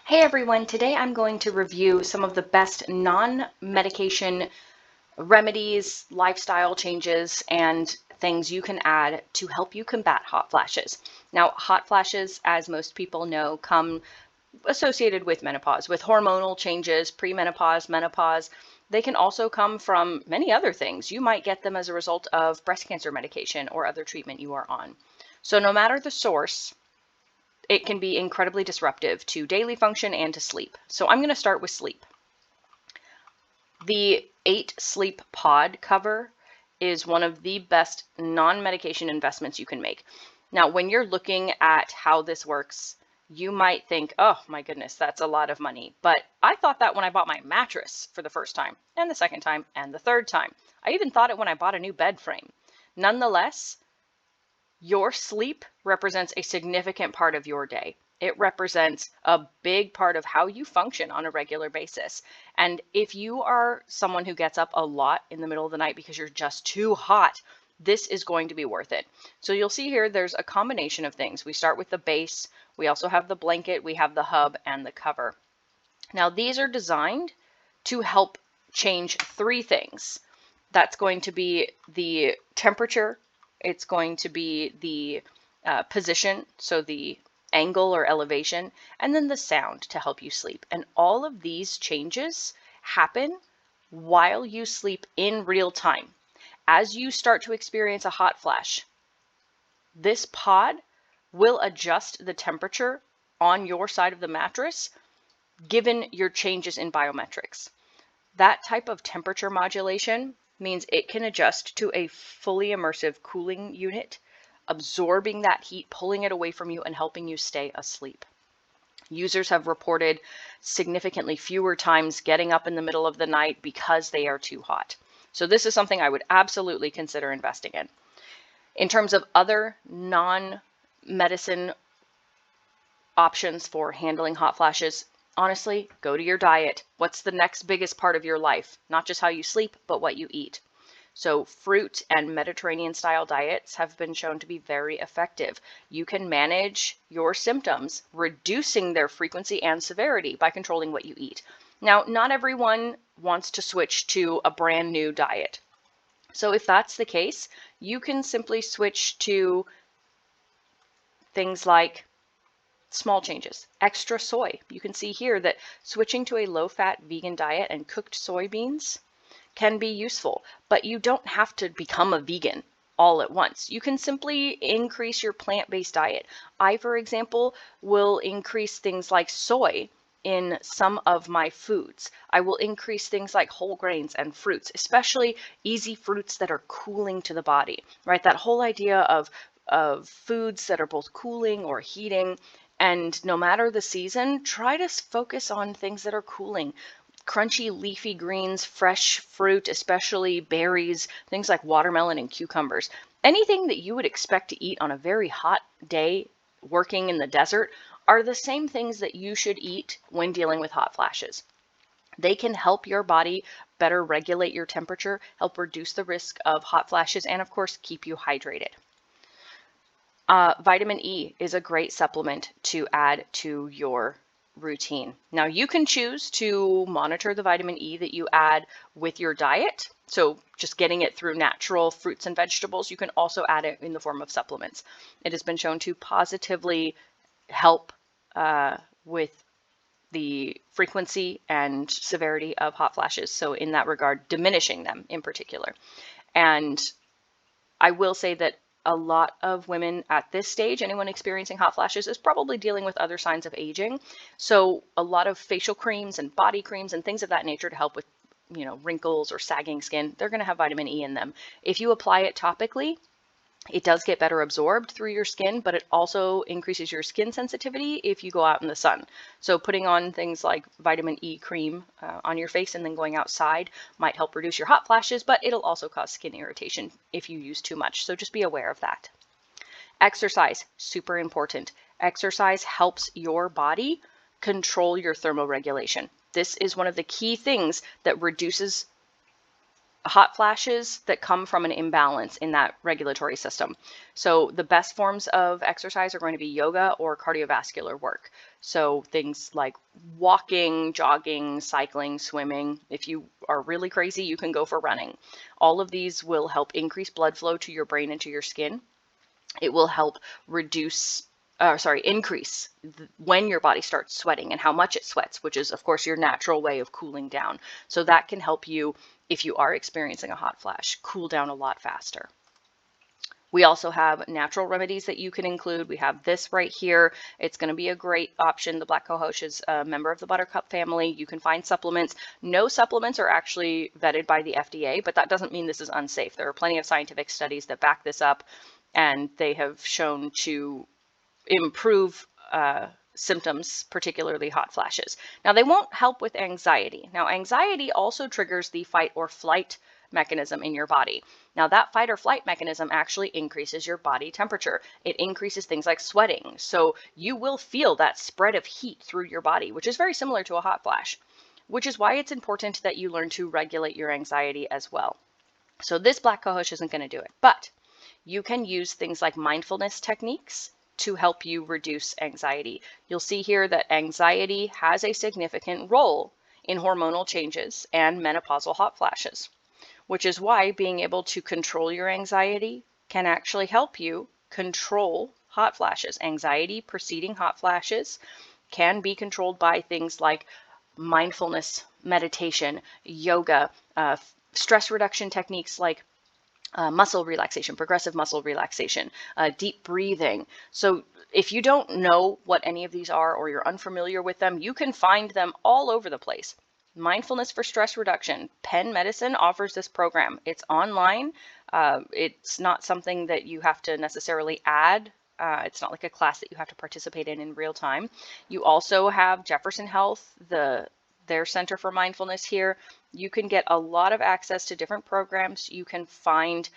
Hey everyone, today I'm going to review some of the best non-medication remedies, lifestyle changes, and things you can add to help you combat hot flashes. Now, hot flashes, as most people know, come associated with menopause, with hormonal changes, premenopause, menopause. They can also come from many other things. You might get them as a result of breast cancer medication or other treatment you are on. So no matter the source, it can be incredibly disruptive to daily function and to sleep. So I'm going to start with sleep. The 8 Sleep Pod cover is one of the best non-medication investments you can make. Now, when you're looking at how this works, you might think, oh my goodness, that's a lot of money. But I thought that when I bought my mattress for the first time, and the second time, and the third time. I even thought it when I bought a new bed frame. Nonetheless, your sleep represents a significant part of your day. It represents a big part of how you function on a regular basis. And if you are someone who gets up a lot in the middle of the night because you're just too hot, this is going to be worth it. So you'll see here, there's a combination of things. We start with the base. We also have the blanket, we have the hub, and the cover. Now, these are designed to help change 3 things. That's going to be the temperature, it's going to be the position, so the angle or elevation, and then the sound to help you sleep. And all of these changes happen while you sleep in real time. As you start to experience a hot flash, this pod will adjust the temperature on your side of the mattress given your changes in biometrics. That type of temperature modulation means it can adjust to a fully immersive cooling unit, absorbing that heat, pulling it away from you, and helping you stay asleep. Users have reported significantly fewer times getting up in the middle of the night because they are too hot. So this is something I would absolutely consider investing in. In terms of other non-medicine options for handling hot flashes, honestly, go to your diet. What's the next biggest part of your life? Not just how you sleep, but what you eat. So fruit and Mediterranean style diets have been shown to be very effective. You can manage your symptoms, reducing their frequency and severity by controlling what you eat. Now, not everyone wants to switch to a brand new diet. So if that's the case, you can simply switch to things like small changes. Extra soy. You can see here that switching to a low-fat vegan diet and cooked soybeans can be useful, but you don't have to become a vegan all at once. You can simply increase your plant-based diet. I, for example, will increase things like soy in some of my foods. I will increase things like whole grains and fruits, especially easy fruits that are cooling to the body, right? That whole idea of foods that are both cooling or heating. And no matter the season, try to focus on things that are cooling. Crunchy leafy greens, fresh fruit, especially berries, things like watermelon and cucumbers. Anything that you would expect to eat on a very hot day working in the desert are the same things that you should eat when dealing with hot flashes. They can help your body better regulate your temperature, help reduce the risk of hot flashes, and of course, keep you hydrated. Vitamin E is a great supplement to add to your routine. Now, you can choose to monitor the vitamin E that you add with your diet. So just getting it through natural fruits and vegetables. You can also add it in the form of supplements. It has been shown to positively help with the frequency and severity of hot flashes. So in that regard, diminishing them in particular. And I will say that a lot of women at this stage, anyone experiencing hot flashes, is probably dealing with other signs of aging. So a lot of facial creams and body creams and things of that nature to help with, wrinkles or sagging skin, they're going to have vitamin E in them. If you apply it topically, it does get better absorbed through your skin, but it also increases your skin sensitivity if you go out in the sun. So putting on things like vitamin E cream on your face and then going outside might help reduce your hot flashes, but it'll also cause skin irritation if you use too much. So just be aware of that. Exercise, super important. Exercise helps your body control your thermoregulation. This is one of the key things that reduces hot flashes that come from an imbalance in that regulatory system. So the best forms of exercise are going to be yoga or cardiovascular work. So things like walking, jogging, cycling, swimming. If you are really crazy, you can go for running. All of these will help increase blood flow to your brain and to your skin. It will help increase when your body starts sweating and how much it sweats, which is, of course, your natural way of cooling down. So that can help you, if you are experiencing a hot flash, cool down a lot faster. We also have natural remedies that you can include. We have this right here. It's going to be a great option. The black cohosh is a member of the buttercup family. You can find supplements. No supplements are actually vetted by the FDA, but that doesn't mean this is unsafe. There are plenty of scientific studies that back this up, and they have shown to improve symptoms, particularly hot flashes. Now, they won't help with anxiety. Now, anxiety also triggers the fight or flight mechanism in your body. Now, that fight or flight mechanism actually increases your body temperature. It increases things like sweating. So you will feel that spread of heat through your body, which is very similar to a hot flash, which is why it's important that you learn to regulate your anxiety as well. So this black cohosh isn't going to do it, but you can use things like mindfulness techniques to help you reduce anxiety. You'll see here that anxiety has a significant role in hormonal changes and menopausal hot flashes, which is why being able to control your anxiety can actually help you control hot flashes. Anxiety preceding hot flashes can be controlled by things like mindfulness, meditation, yoga, stress reduction techniques like muscle relaxation, progressive muscle relaxation, deep breathing. So if you don't know what any of these are or you're unfamiliar with them, you can find them all over the place. Mindfulness for stress reduction. Penn Medicine offers this program. It's online. It's not something that you have to necessarily add. It's not like a class that you have to participate in real time. You also have Jefferson Health, their Center for Mindfulness here. You can get a lot of access to different programs. You can find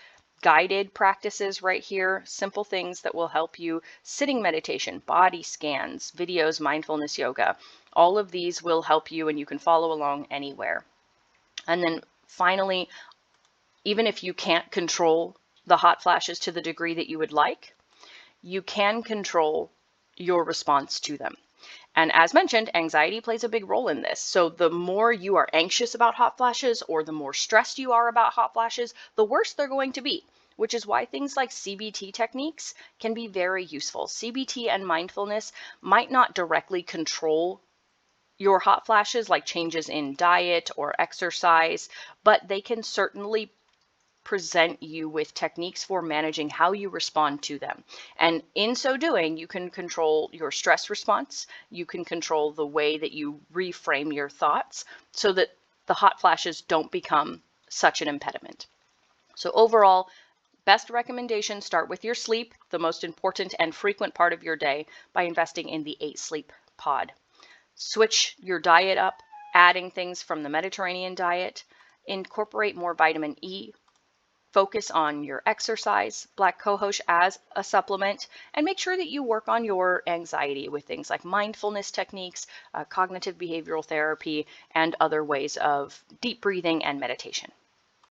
guided practices right here, simple things that will help you, sitting meditation, body scans, videos, mindfulness yoga. All of these will help you and you can follow along anywhere. And then finally, even if you can't control the hot flashes to the degree that you would like, you can control your response to them. And as mentioned, anxiety plays a big role in this. So the more you are anxious about hot flashes or the more stressed you are about hot flashes, the worse they're going to be, which is why things like CBT techniques can be very useful. CBT and mindfulness might not directly control your hot flashes like changes in diet or exercise, but they can certainly present you with techniques for managing how you respond to them. And in so doing, you can control your stress response. You can control the way that you reframe your thoughts so that the hot flashes don't become such an impediment. So overall, best recommendation, start with your sleep, the most important and frequent part of your day, by investing in the 8 Sleep Pod. Switch your diet up, adding things from the Mediterranean diet. Incorporate more vitamin E. Focus on your exercise, black cohosh as a supplement, and make sure that you work on your anxiety with things like mindfulness techniques, cognitive behavioral therapy, and other ways of deep breathing and meditation.